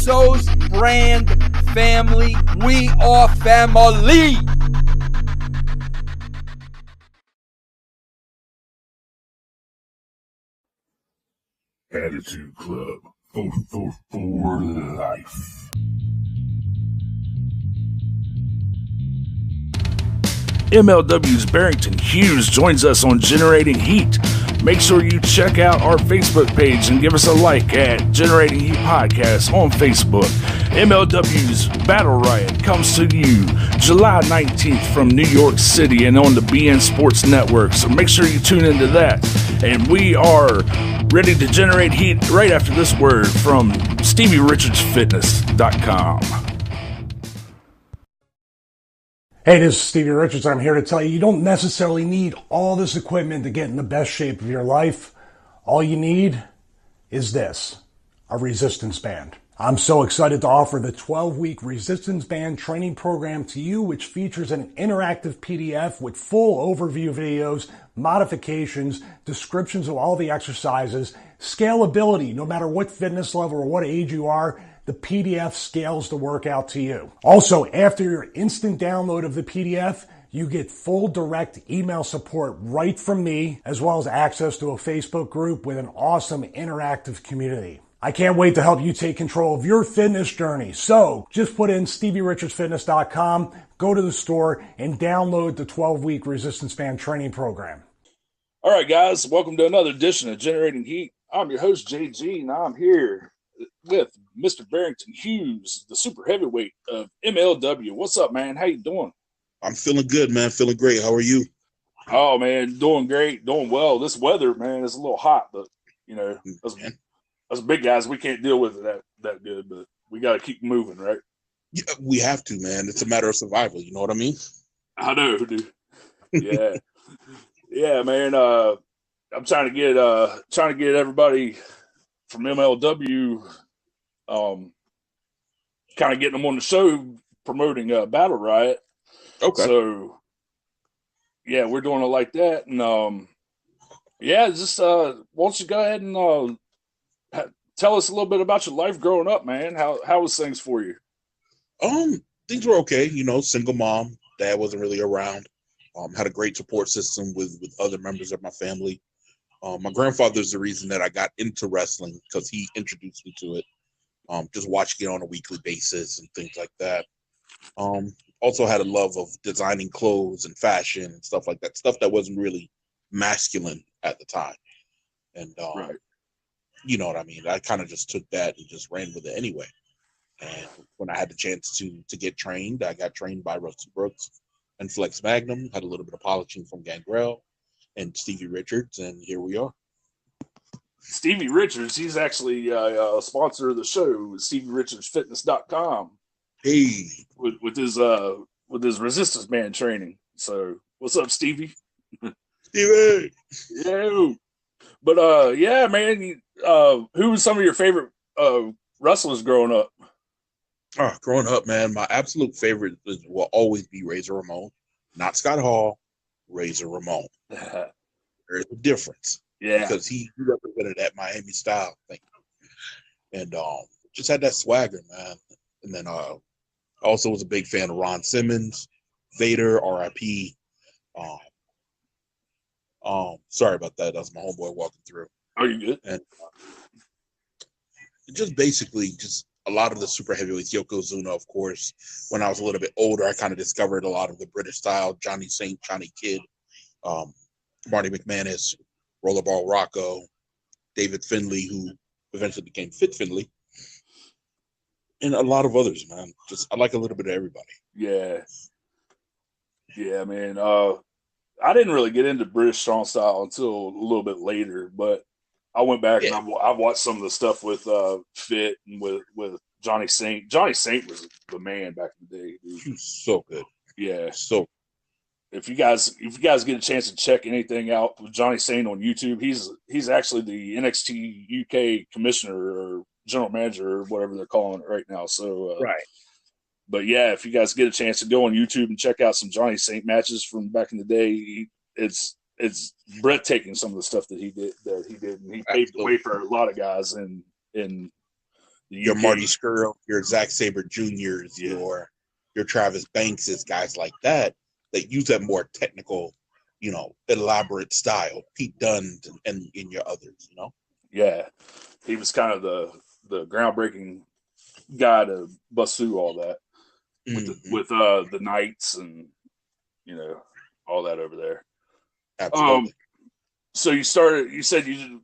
Russos brand family. We are family. Attitude Club for life. MLW's Barrington Hughes joins us on Generating Heat. Make sure you check out our Facebook page and give us a like at Generating Heat Podcast on Facebook. MLW's Battle Riot comes to you July 19th from New York City and on the BN Sports Network, so make sure you tune into that. And we are ready to generate heat right after this word from StevieRichardsFitness.com. Hey, this is Stevie Richards. I'm here to tell you don't necessarily need all this equipment to get in the best shape of your life. All you need is this, a resistance band. I'm so excited to offer the 12-week resistance band training program to you, which features an interactive PDF with full overview videos, modifications, descriptions of all the exercises, scalability, no matter what fitness level or what age you are. The PDF scales the workout to you. Also, after your instant download of the PDF, you get full direct email support right from me, as well as access to a Facebook group with an awesome interactive community. I can't wait to help you take control of your fitness journey. So just put in StevieRichardsFitness.com, go to the store, and download the 12-week resistance band training program. All right, guys, welcome to another edition of Generating Heat. I'm your host, JG, and I'm here with Mr. Barrington Hughes, the super heavyweight of MLW. What's up, man? How you doing? I'm feeling good, man. Feeling great. How are you? Oh, man, doing great, doing well. This weather, man, is a little hot, but, you know, us big guys, we can't deal with it that good, but we got to keep moving, right? Yeah, we have to, man. It's a matter of survival. You know what I mean? I know, dude. Yeah. Yeah, man. I'm trying to get everybody from MLW, kind of getting them on the show promoting Battle Riot. Okay. So, yeah, we're doing it like that. And, yeah, just why don't you go ahead and tell us a little bit about your life growing up, man. How was things for you? Things were okay. You know, single mom. Dad wasn't really around. Had a great support system with other members of my family. My grandfather's the reason that I got into wrestling because he introduced me to it. Just watching it on a weekly basis and things like that. Also had a love of designing clothes and fashion and stuff like that. Stuff that wasn't really masculine at the time. And, right. You know what I mean? I kind of just took that and just ran with it anyway. And when I had the chance to get trained, I got trained by Rusty Brooks and Flex Magnum. Had a little bit of polishing from Gangrel and Stevie Richards, and here we are. Stevie Richards, he's actually a sponsor of the show, StevieRichardsFitness.com. Hey, with his resistance band training. So, what's up, Stevie? Stevie. Yeah. But yeah, man. Who was some of your favorite wrestlers growing up? Growing up, man, my absolute favorite will always be Razor Ramon, not Scott Hall. Razor Ramon. There's a difference. Yeah. Because he represented that Miami style thing. And just had that swagger, man. And then also was a big fan of Ron Simmons, Vader, R.I.P. Sorry about that. That was my homeboy walking through. Oh, you good? And just basically just a lot of the super heavyweights, Yokozuna, of course. When I was a little bit older, I kind of discovered a lot of the British style, Johnny Saint, Johnny Kidd, Marty McManus, Rollerball Rocco, David Finlay, who eventually became Fit Finlay, and a lot of others, man. Just I like a little bit of everybody. Yeah. Yeah, man. I didn't really get into British strong style until a little bit later, but I went back and I watched some of the stuff with Fit and with Johnny Saint. Johnny Saint was the man back in the day, dude. He was so good. Yeah. So if you guys get a chance to check anything out with Johnny Saint on YouTube, he's actually the NXT UK commissioner or general manager or whatever they're calling it right now. So right. But yeah, if you guys get a chance to go on YouTube and check out some Johnny Saint matches from back in the day, it's breathtaking, some of the stuff that he did. And he paved the way for a lot of guys in your Marty Scurll, your Zack Sabre Juniors, your Travis Bankses, guys like that use that more technical, elaborate style. Pete Dunne and your others, Yeah, he was kind of the groundbreaking guy to bust through all that with the Knights and all that over there. Absolutely. So you said you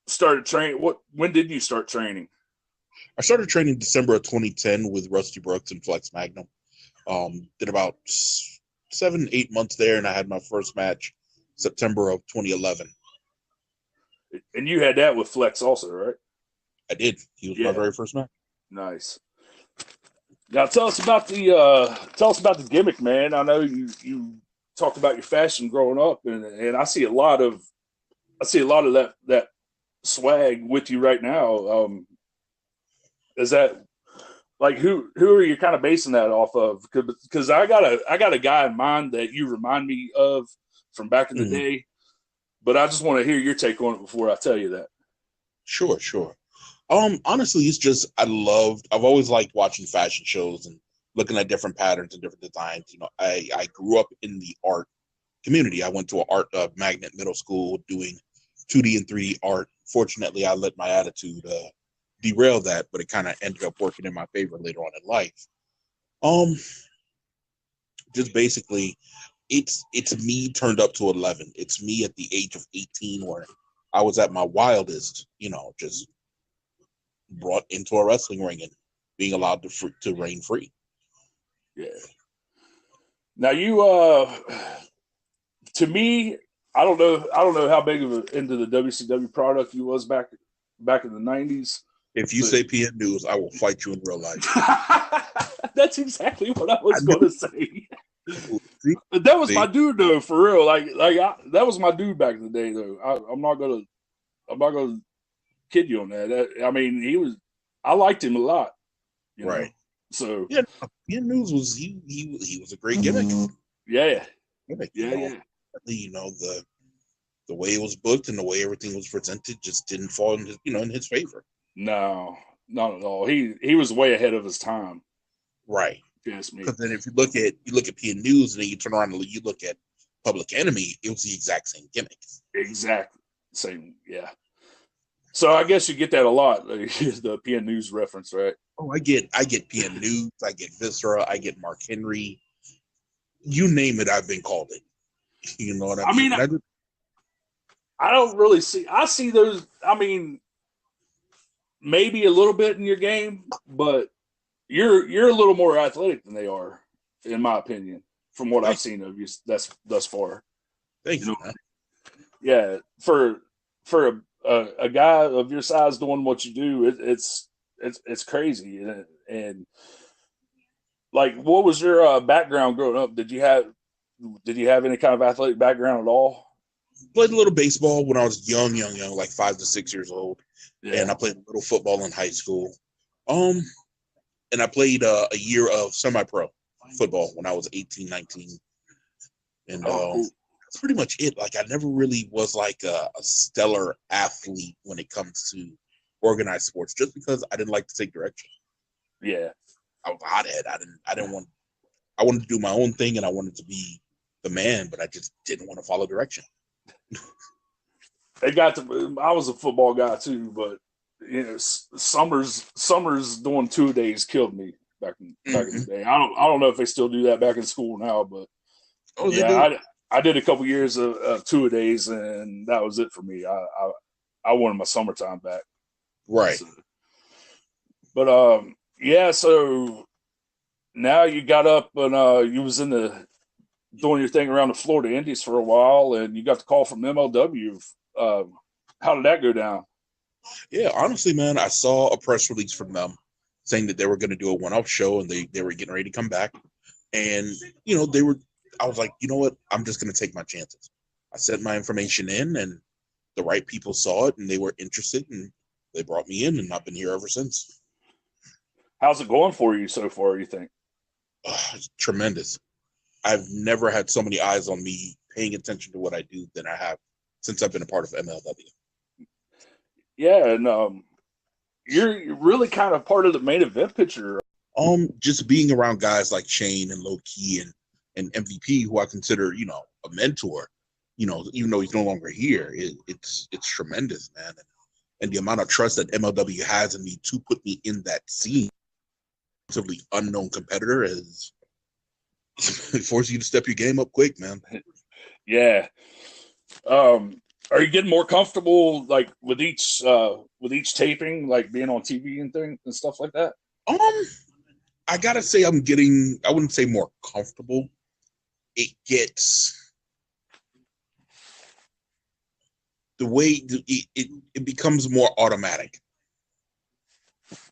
started training. When did you start training? I started training December of 2010 with Rusty Brooks and Flex Magnum. Did about 7-8 months there, and I had my first match September of 2011. And you had that with Flex also, right? I did. He was my very first match. Nice. Now tell us about the gimmick, man. I know you talked about your fashion growing up, and I see a lot of that swag with you right now. Is that like who are you kind of basing that off of? Because I got a guy in mind that you remind me of from back in the day, but I just want to hear your take on it before I tell you that. Sure. Honestly, it's just I've always liked watching fashion shows and looking at different patterns and different designs. I grew up in the art community. I went to an art magnet middle school doing 2D and 3D art. Fortunately, I let my attitude derail that, but it kind of ended up working in my favor later on in life. Just basically, it's me turned up to 11. It's me at the age of 18 where I was at my wildest, just brought into a wrestling ring and being allowed to reign free. Yeah. Now you, to me, I don't know how big of into the WCW product you was back in the 90s. If you say PN News, I will fight you in real life. That's exactly what I was going to say. That was my dude, though, for real. That was my dude back in the day, though. I'm not gonna kid you on that. I mean, I liked him a lot, right? Know? So yeah, PN News was he was a great gimmick. Yeah. The way it was booked and the way everything was presented just didn't fall in his favor. No, not at all. He was way ahead of his time. Right. Yes, me. Because then if you look at PN News and then you turn around and you look at Public Enemy, it was the exact same gimmick. Exactly. Same, yeah. So I guess you get that a lot, the PN News reference, right? Oh, I get PN News, I get Viscera, I get Mark Henry. You name it, I've been called it. You know what I mean? I don't really see. I see those. I mean, maybe a little bit in your game, but you're a little more athletic than they are, in my opinion, from what I've seen of you thus far. Thank you. Man. Yeah, for a guy of your size doing what you do, it's crazy. And like, what was your background growing up? Did you have any kind of athletic background at all? Played a little baseball when I was young, like 5 to 6 years old. Yeah. And I played a little football in high school. And I played a year of semi-pro football when I was 18, 19. And that's pretty much it. Like, I never really was like a stellar athlete when it comes to organized sports, just because I didn't like to take direction. Yeah. I was a hothead. I wanted to do my own thing, and I wanted to be the man, but I just didn't want to follow direction. I was a football guy too, but summers doing 2-a-days killed me back in the day. I don't know if they still do that back in school now, but I did a couple years of 2-a-days, and that was it for me. I wanted my summertime back. Right. So now you got up and you was doing your thing around the Florida Indies for a while, and you got the call from MLW. How did that go down? Yeah, honestly, man, I saw a press release from them saying that they were going to do a one-off show, and they were getting ready to come back. And, I was like, you know what? I'm just going to take my chances. I sent my information in, and the right people saw it, and they were interested, and they brought me in, and I've been here ever since. How's it going for you so far, you think? It's tremendous. I've never had so many eyes on me paying attention to what I do than I have since I've been a part of MLW. Yeah, and you're really kind of part of the main event picture. Just being around guys like Shane and Low Key and MVP, who I consider, a mentor, even though he's no longer here, it's tremendous, man. And the amount of trust that MLW has in me to put me in that scene, relatively unknown competitor, is it forces you to step your game up quick, man. Yeah. Are you getting more comfortable like with each taping, like being on TV and things and stuff like that? I gotta say I wouldn't say more comfortable. It becomes more automatic.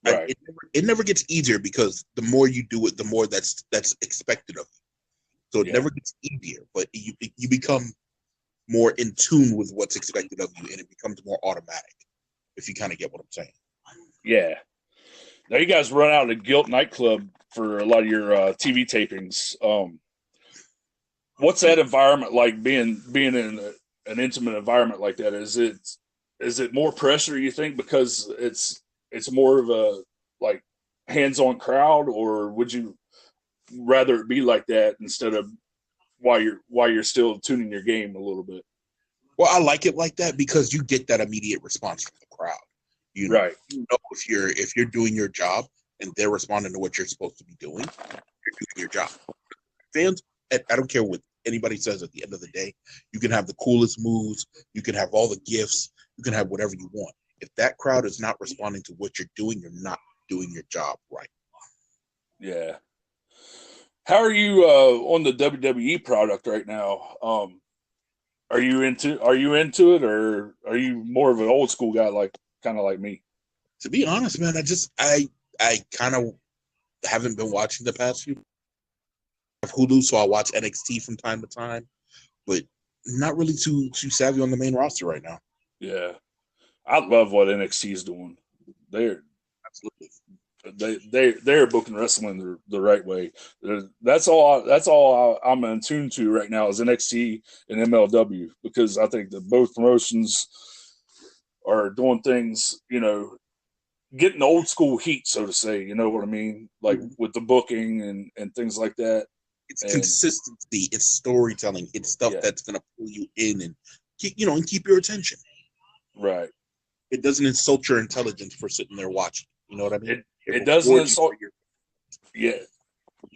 Right. It never gets easier, because the more you do it, the more that's expected of you. So it never gets easier, but you become more in tune with what's expected of you, and it becomes more automatic, if you kind of get what I'm saying. Yeah. Now you guys run out of the Guilt nightclub for a lot of your TV tapings. What's that environment like, being in an intimate environment like that? Is it more pressure, you think, because it's more of a like hands-on crowd, or would you rather it be like that instead of while you're still tuning your game a little bit? Well, I like it like that because you get that immediate response from the crowd. Right. If you're doing your job and they're responding to what you're supposed to be doing, you're doing your job. Fans, I don't care what anybody says, at the end of the day, you can have the coolest moves, you can have all the gifts, you can have whatever you want. If that crowd is not responding to what you're doing, you're not doing your job right. Yeah. How are you on the WWE product right now? Are you into it, or are you more of an old school guy, kind of like me? To be honest, man, I kind of haven't been watching the past few. I have Hulu, so I watch NXT from time to time, but not really too savvy on the main roster right now. Yeah, I love what NXT is doing. They're booking wrestling the right way. That's all I'm in tune to right now is NXT and MLW, because I think that both promotions are doing things, getting old school heat, so to say. You know what I mean? Like with the booking and things like that. It's consistency. It's storytelling. It's stuff that's going to pull you in and keep your attention. Right. It doesn't insult your intelligence for sitting there watching. You know what I mean? It doesn't insult your. Yeah.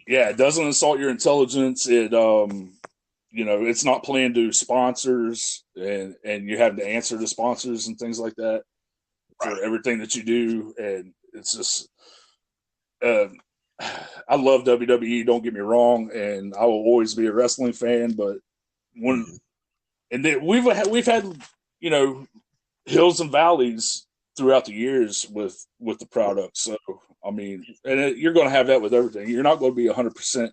It doesn't insult your intelligence. It it's not playing to sponsors, and you have to answer to sponsors and things like that for everything that you do, and it's just. I love WWE. Don't get me wrong, and I will always be a wrestling fan. But we've had hills and valleys throughout the years with the product. So I mean, and you're going to have that with everything. You're not going to be 100%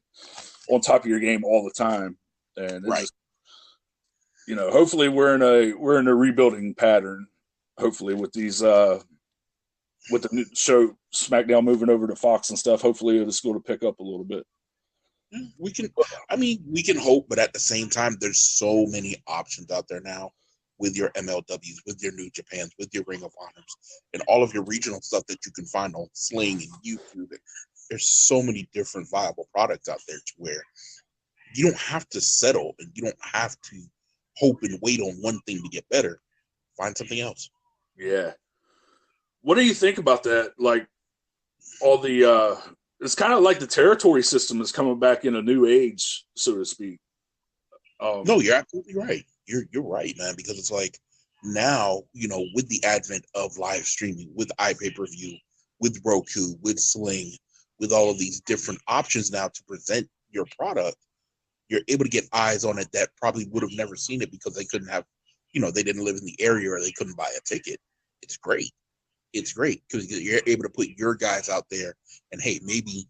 on top of your game all the time, and just, hopefully we're in a rebuilding pattern. Hopefully with these. With the new show SmackDown moving over to Fox and stuff, hopefully it'll still to pick up a little bit. We can hope, but at the same time, there's so many options out there now with your MLWs, with your New Japans, with your Ring of Honors, and all of your regional stuff that you can find on Sling and YouTube. There's so many different viable products out there to where you don't have to settle, and you don't have to hope and wait on one thing to get better. Find something else. Yeah. What do you think about that? Like all the, it's kind of like the territory system is coming back in a new age, so to speak. No, you're absolutely right. You're right, man, because it's like now, with the advent of live streaming, with iPay-per-view, with Roku, with Sling, with all of these different options now to present your product, you're able to get eyes on it that probably would have never seen it because they couldn't have, they didn't live in the area or they couldn't buy a ticket. It's great. It's great because you're able to put your guys out there, and hey, maybe,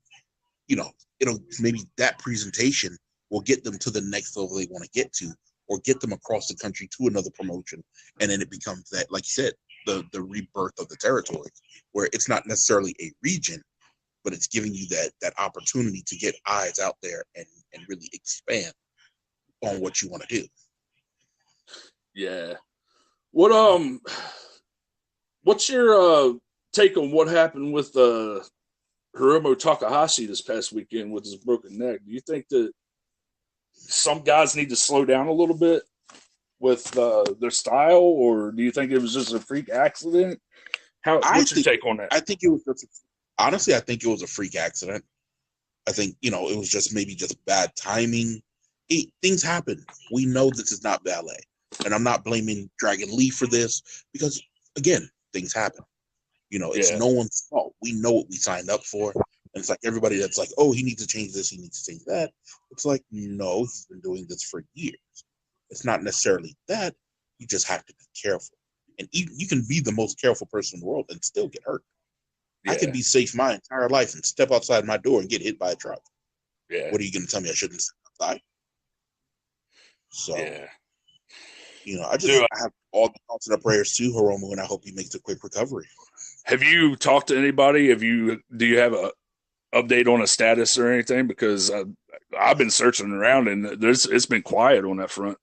maybe that presentation will get them to the next level they want to get to, or get them across the country to another promotion, and then it becomes that, like you said, the rebirth of the territory, where it's not necessarily a region, but it's giving you that opportunity to get eyes out there and really expand on what you want to do. Yeah. What's your take on what happened with Hiromu Takahashi this past weekend with his broken neck? Do you think that some guys need to slow down a little bit with their style, or do you think it was just a freak accident? What's your take on that? I think it was honestly, I think it was a freak accident. I think, it was just maybe just bad timing. Things happen. We know this is not ballet. And I'm not blaming Dragon Lee for this because, again, things happen. It's no one's fault. We know what we signed up for. And it's like everybody that's like, oh, he needs to change this, he needs to change that. It's like, no, he's been doing this for years. It's not necessarily that. You just have to be careful. And you can be the most careful person in the world and still get hurt. I can be safe my entire life and step outside my door and get hit by a truck. Yeah. What are you going to tell me I shouldn't step outside? So, I have all the thoughts and prayers to Hiromu, and I hope he makes a quick recovery. Have you talked to anybody? Do you have a update on a status or anything? Because I've been searching around and it's been quiet on that front.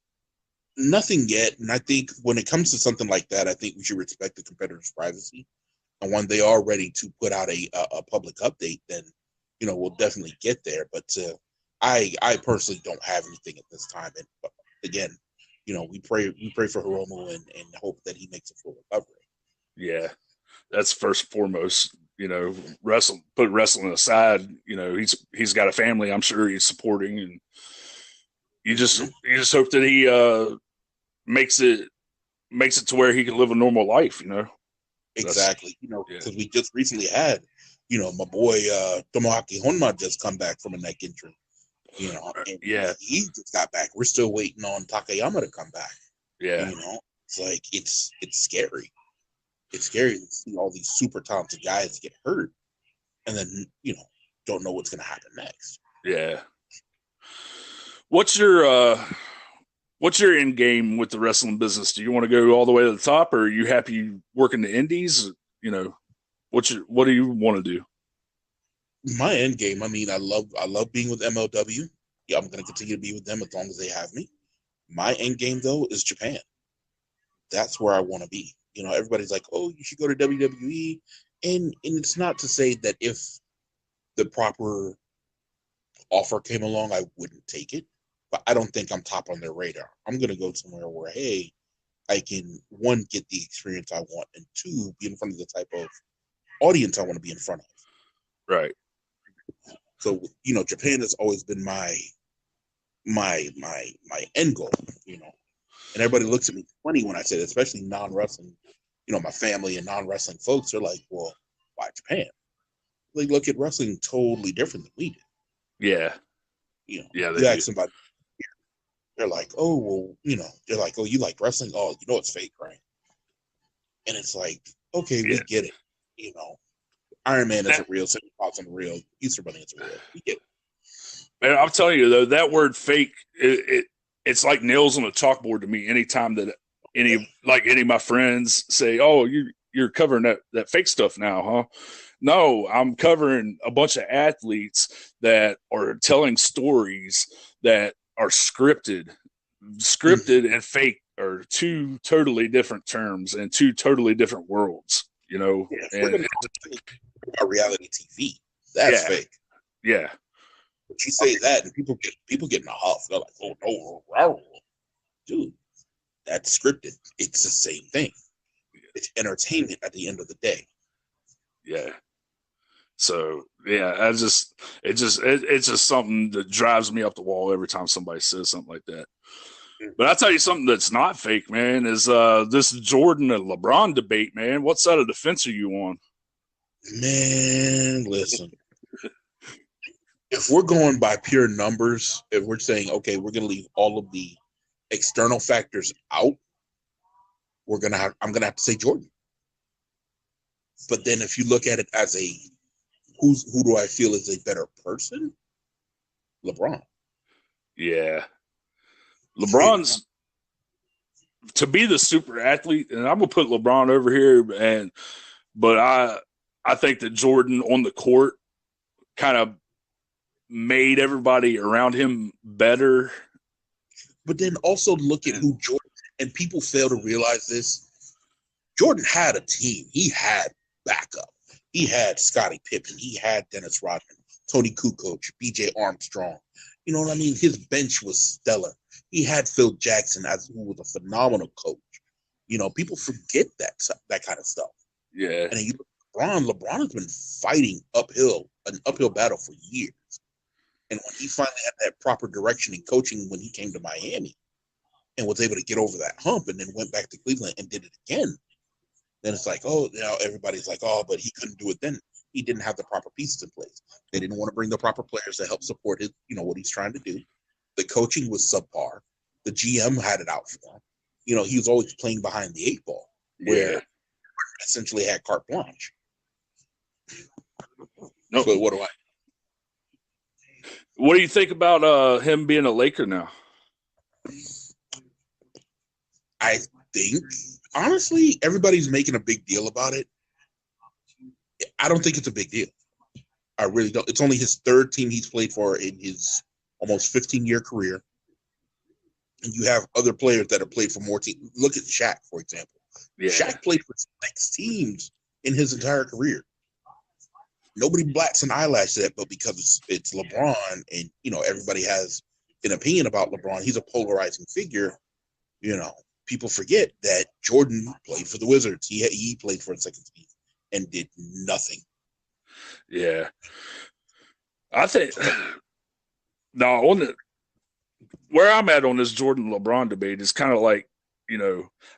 Nothing yet. And I think when it comes to something like that, I think we should respect the competitor's privacy. And when they are ready to put out a public update, then, we'll definitely get there. But I personally don't have anything at this time. And again, we pray for Hiromu and hope that he makes a full recovery. Yeah, that's first and foremost. Put wrestling aside. He's got a family. I'm sure he's supporting, and you just hope that he makes it to where he can live a normal life. Exactly. Because we just recently had, my boy Tomoaki Honma just come back from a neck injury. And he just got back. We're still waiting on Takayama to come back. Yeah. It's like it's scary. It's scary to see all these super talented guys get hurt and then, don't know what's gonna happen next. Yeah. What's your end game with the wrestling business? Do you want to go all the way to the top, or are you happy working the indies? What do you want to do? My end game, I love being with MLW. Yeah, I'm going to continue to be with them as long as they have me. My end game, though, is Japan. That's where I want to be. Everybody's like, oh, you should go to WWE. And it's not to say that if the proper offer came along, I wouldn't take it. But I don't think I'm top on their radar. I'm going to go somewhere where, hey, I can, one, get the experience I want, and two, be in front of the type of audience I want to be in front of. Right. So, Japan has always been my end goal, and everybody looks at me funny when I say that, especially non-wrestling, my family and non-wrestling folks are like, well, why Japan? They look at wrestling totally different than we do. Yeah. You ask somebody, they're like, oh, well, they're like, oh, you like wrestling? Oh, it's fake, right? And it's like, okay, we get it, Iron Man isn't real, Cindy Fox isn't real, Easter Bunny isn't real. We get it. Man, I'm telling you though, that word "fake" it's like nails on a chalkboard to me. Anytime that any of my friends say, "Oh, you're covering that fake stuff now, huh?" No, I'm covering a bunch of athletes that are telling stories that are scripted. Scripted and fake are two totally different terms and two totally different worlds. Yeah, and a reality TV. That's fake. Yeah. But you say that, and people get in a huff. They're like, "Oh no, dude, that's scripted." It's the same thing. It's entertainment at the end of the day. Yeah. So yeah, it's just something that drives me up the wall every time somebody says something like that. But I'll tell you something that's not fake, man, is this Jordan and LeBron debate, man. What side of the fence are you on? Man, listen. If we're going by pure numbers, if we're saying, okay, we're going to leave all of the external factors out, I'm going to have to say Jordan. But then if you look at it as who do I feel is a better person? LeBron. Yeah. LeBron's to be the super athlete, and I'm going to put LeBron over here, but I think that Jordan on the court kind of made everybody around him better. But then also look at who Jordan, and people fail to realize this. Jordan had a team. He had backup. He had Scottie Pippen. He had Dennis Rodman, Tony Kukoc, B.J. Armstrong. You know what I mean? His bench was stellar. He had Phil Jackson, who was a phenomenal coach. You know, people forget that kind of stuff. Yeah. And then you look at LeBron has been fighting an uphill battle for years. And when he finally had that proper direction in coaching when he came to Miami and was able to get over that hump and then went back to Cleveland and did it again, then it's like, oh, now everybody's like, oh, but he couldn't do it then. He didn't have the proper pieces in place. They didn't want to bring the proper players to help support his, what he's trying to do. The coaching was subpar. The GM had it out for him. He was always playing behind the 8 ball, where essentially had carte blanche. No. So what do you think about him being a Laker now? I think, honestly, everybody's making a big deal about it. I don't think it's a big deal. I really don't. It's only his 3rd team he's played for in his almost 15-year career. And you have other players that have played for more teams. Look at Shaq, for example. Yeah. Shaq played for 6 teams in his entire career. Nobody blats an eyelash at that, but because it's LeBron and, everybody has an opinion about LeBron, he's a polarizing figure, people forget that Jordan played for the Wizards. He played for a 2nd team and did nothing. Yeah. I think where I'm at on this Jordan LeBron debate is kind of like,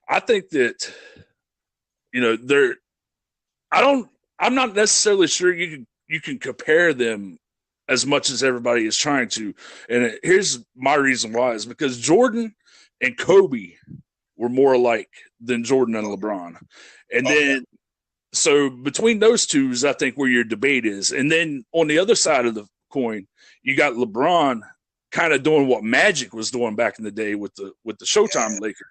I think that, I'm not necessarily sure you can compare them as much as everybody is trying to. And here's my reason why is because Jordan and Kobe were more alike than Jordan and LeBron. And then, so between those two is, I think, where your debate is. And then on the other side of the coin, you got LeBron kind of doing what Magic was doing back in the day with the Showtime Lakers,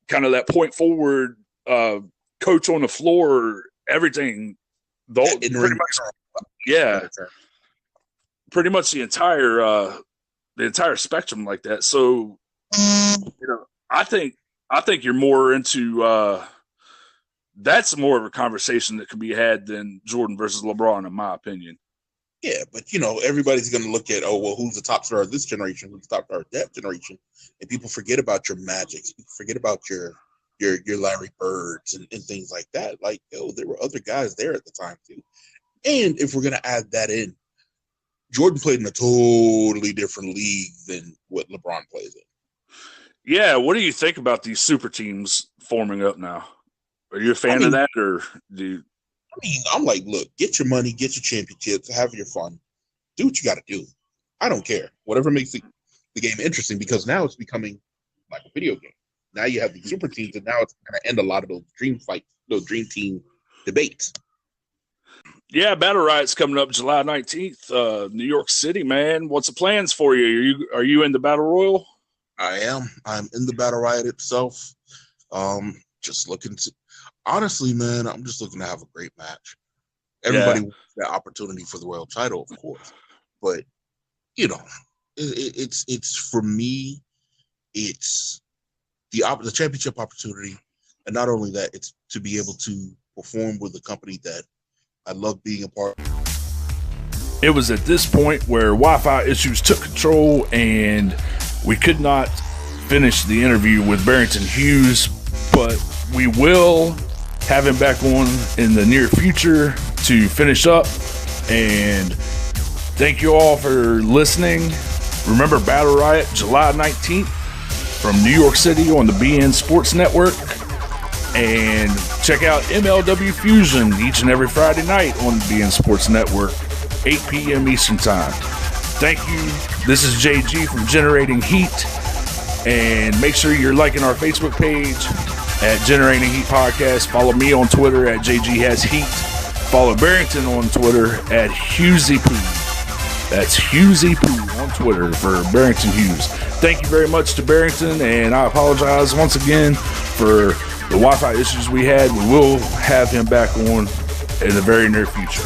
kind of that point forward, coach on the floor, everything. Pretty much the entire spectrum like that. So, I think you're more into that's more of a conversation that can be had than Jordan versus LeBron, in my opinion. Yeah, but everybody's going to look at, who's the top star of this generation, who's the top star of that generation, and people forget about your Magics, people forget about your Larry Birds and things like that. Like, there were other guys there at the time too. And if we're going to add that in, Jordan played in a totally different league than what LeBron plays in. Yeah, what do you think about these super teams forming up now? Are you a fan of that, or do you? I'm like, look, get your money, get your championships, have your fun, do what you got to do. I don't care. Whatever makes the game interesting, because now it's becoming like a video game. Now you have these super teams, and now it's going to end a lot of those dream team debates. Yeah, Battle Riot's coming up July 19th, New York City, man. What's the plans for you? Are you in the Battle Royal? I am. I'm in the Battle Riot itself. Just looking to, honestly, man, I'm just looking to have a great match. Everybody wants that opportunity for the world title, of course. But, it's for me, it's the championship opportunity. And not only that, it's to be able to perform with a company that I love being a part of. It was at this point where Wi-Fi issues took control and we could not finish the interview with Barrington Hughes, but we will have him back on in the near future to finish up. And thank you all for listening. Remember Battle Riot, July 19th from New York City on the BN Sports Network. And check out MLW Fusion each and every Friday night on the BN Sports Network, 8 p.m. Eastern Time. Thank you. This is JG from Generating Heat. And make sure you're liking our Facebook page at Generating Heat Podcast. Follow me on Twitter at JG Has Heat. Follow Barrington on Twitter at HughesyPoo. That's HughesyPoo on Twitter for Barrington Hughes. Thank you very much to Barrington, and I apologize once again for the Wi-Fi issues we had. We will have him back on in the very near future.